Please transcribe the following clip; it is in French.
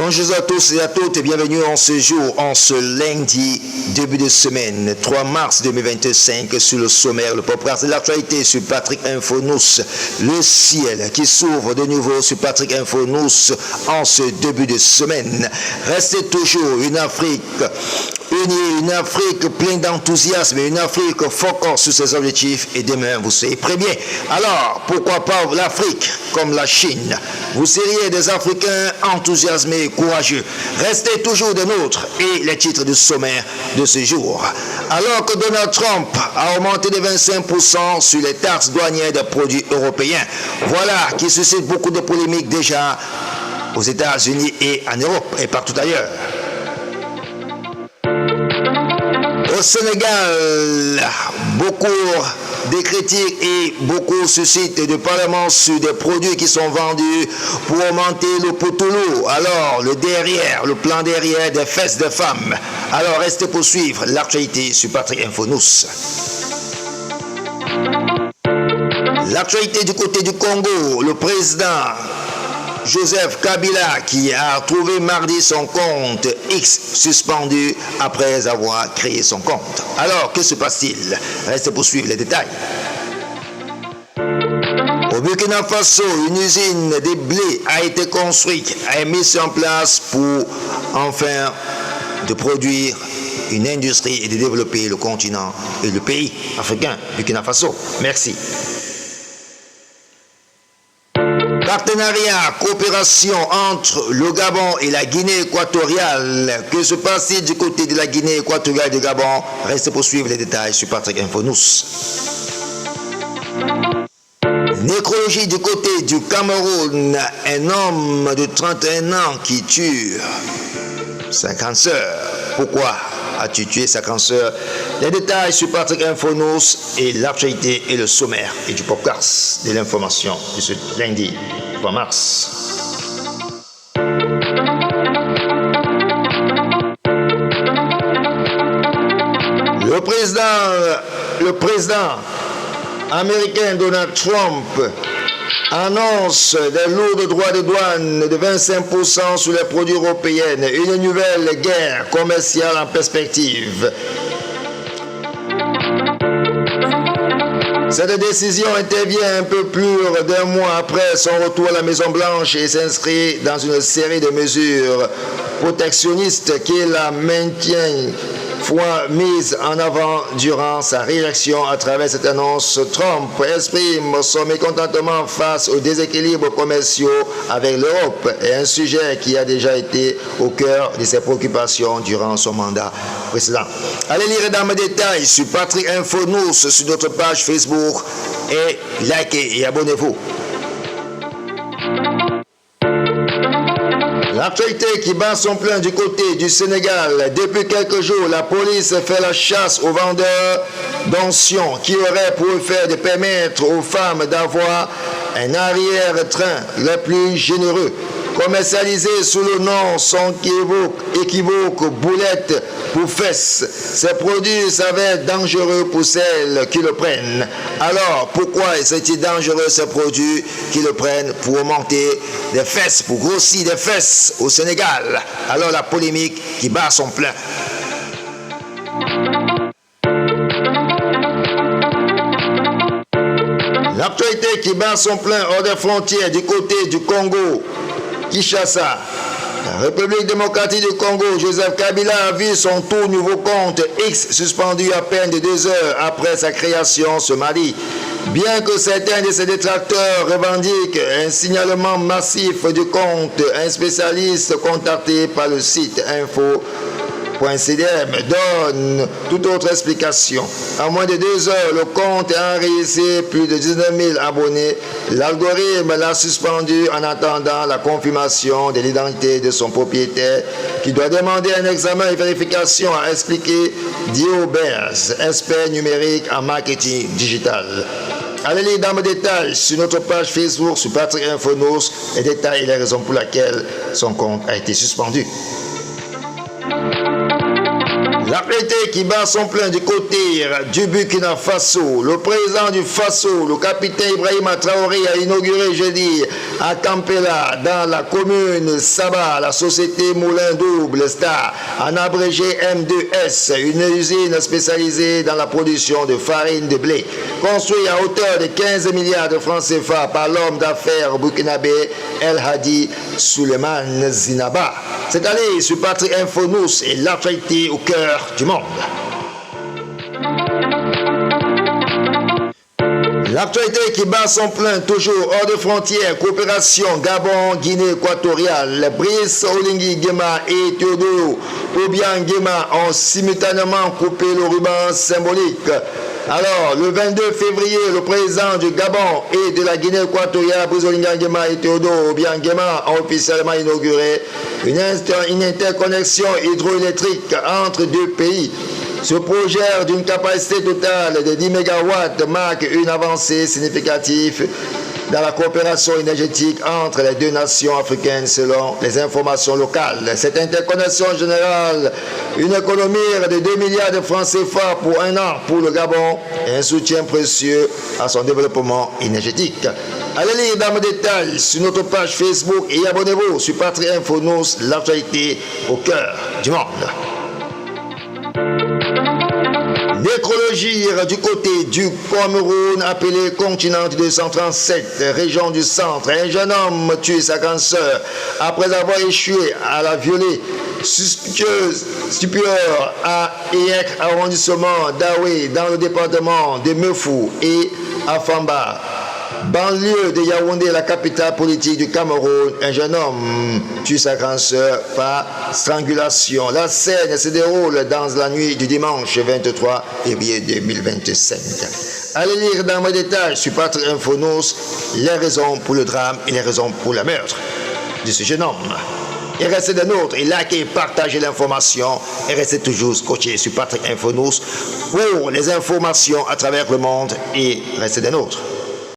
Bonjour à tous et à toutes et bienvenue en ce jour, en ce lundi, début de semaine, 3 mars 2025, sur le sommaire, le podcast de l'actualité sur Patrick Info News, le ciel qui s'ouvre de nouveau sur Patrick Info News en ce début de semaine. Restez toujours une Afrique unie, une Afrique pleine d'enthousiasme, une Afrique focus sur ses objectifs et demain vous serez préviens. Alors, pourquoi pas l'Afrique comme la Chine? Vous seriez des Africains enthousiasmés et courageux. Restez toujours des nôtres et les titres du sommaire de ce jour. Alors que Donald Trump a augmenté de 25% sur les taxes douanières des produits européens, voilà qui suscite beaucoup de polémiques déjà aux États-Unis et en Europe et partout ailleurs. Au Sénégal, beaucoup de critiques et beaucoup suscitent de parlement sur des produits qui sont vendus pour augmenter le poteau. Alors, le plan derrière des fesses de femmes. Alors, restez pour suivre l'actualité sur Patrick Info News. L'actualité du côté du Congo, le président Joseph Kabila qui a trouvé mardi son compte X suspendu après avoir créé son compte. Alors, que se passe-t-il? Restez pour suivre les détails. Au Burkina Faso, une usine de blé a été construite et mise en place pour enfin de produire une industrie et de développer le continent et le pays africain, Burkina Faso. Merci. Partenariat, coopération entre le Gabon et la Guinée équatoriale. Que se passe-t-il du côté de la Guinée équatoriale et du Gabon? Restez pour suivre les détails sur Patrick Info News. Nécrologie du côté du Cameroun. Un homme de 31 ans qui tue sa grande sœur. Pourquoi as-tu tué sa grande sœur? Les détails sur Patrick Info News et l'actualité et le sommaire et du podcast de l'information de ce lundi 3 mars. Le président américain Donald Trump annonce des lourds droits de douane de 25% sur les produits européens, une nouvelle guerre commerciale en perspective. Cette décision intervient un peu plus d'un mois après son retour à la Maison-Blanche et s'inscrit dans une série de mesures protectionnistes qu'il a maintient fois mise en avant durant sa réaction à travers cette annonce. Trump exprime son mécontentement face aux déséquilibres commerciaux avec l'Europe et un sujet qui a déjà été au cœur de ses préoccupations durant son mandat précédent. Allez lire dans mes détails sur Patrick Info News sur notre page Facebook et likez et abonnez-vous. L'actualité qui bat son plein du côté du Sénégal. Depuis quelques jours, la police fait la chasse aux vendeurs d'onction qui auraient pour effet de permettre aux femmes d'avoir un arrière-train le plus généreux. Commercialisé sous le nom son équivoque boulette pour fesses. Ces produits s'avèrent dangereux pour celles qui le prennent. Alors, pourquoi est-il dangereux ces produits qui le prennent pour augmenter des fesses, pour grossir des fesses au Sénégal? Alors, la polémique qui bat son plein. L'actualité qui bat son plein hors des frontières du côté du Congo. Kinshasa. La République démocratique du Congo, Joseph Kabila a vu son tout nouveau compte X suspendu à peine de 2 heures après sa création ce mardi. Bien que certains de ses détracteurs revendiquent un signalement massif du compte, un spécialiste contacté par le site info.cdm donne toute autre explication. En moins de 2 heures, le compte a enregistré plus de 19 000 abonnés. L'algorithme l'a suspendu en attendant la confirmation de l'identité de son propriétaire qui doit demander un examen et vérification, a expliqué Dio Bears, expert numérique en marketing digital. Allez lire dans mes détails sur notre page Facebook sur Patrick Info News les détails et les raisons pour lesquelles son compte a été suspendu. L'actualité qui bat son plein du côté du Burkina Faso. Le président du Faso, le capitaine Ibrahima Traoré, a inauguré jeudi à Kampela, dans la commune Saba, la société Moulin Double Star, en abrégé M2S, une usine spécialisée dans la production de farine de blé, construite à hauteur de 15 milliards de francs CFA par l'homme d'affaires burkinabé El Hadi Suleiman Zinaba. Cette année, sur Patrie Info News et l'actualité au cœur du monde. L'actualité qui bat son plein, toujours hors de frontières, coopération Gabon, Guinée équatoriale. Brice Oligui Nguema et Théodoro Obiang Nguema ont simultanément coupé le ruban symbolique. Alors, le 22 février, le président du Gabon et de la Guinée équatoriale, Brice Oligui Nguema et Théodoro Obiang Nguema, ont officiellement inauguré une interconnexion hydroélectrique entre deux pays. Ce projet d'une capacité totale de 10 MW marque une avancée significative dans la coopération énergétique entre les deux nations africaines selon les informations locales. Cette interconnexion générale, une économie de 2 milliards de francs CFA pour un an pour le Gabon et un soutien précieux à son développement énergétique. Allez lire dans le détail sur notre page Facebook et abonnez-vous sur Patrie Info News, l'actualité au cœur du monde. Nécrologie du côté du Cameroun, appelé continent 237, région du centre. Un jeune homme tue sa grande sœur après avoir échoué à la violer. Supérieur à Eyek, arrondissement d'Aoué, dans le département de Mefou et Afamba. Banlieue de Yaoundé, la capitale politique du Cameroun, un jeune homme tue sa grande sœur par strangulation. La scène se déroule dans la nuit du dimanche 23 février 2025. Allez lire dans mes détails sur Patrie Info News les raisons pour le drame et les raisons pour le meurtre de ce jeune homme. Et restez des nôtres et likez et partagez l'information et restez toujours scotchés sur Patrie Info News pour les informations à travers le monde et restez des nôtres.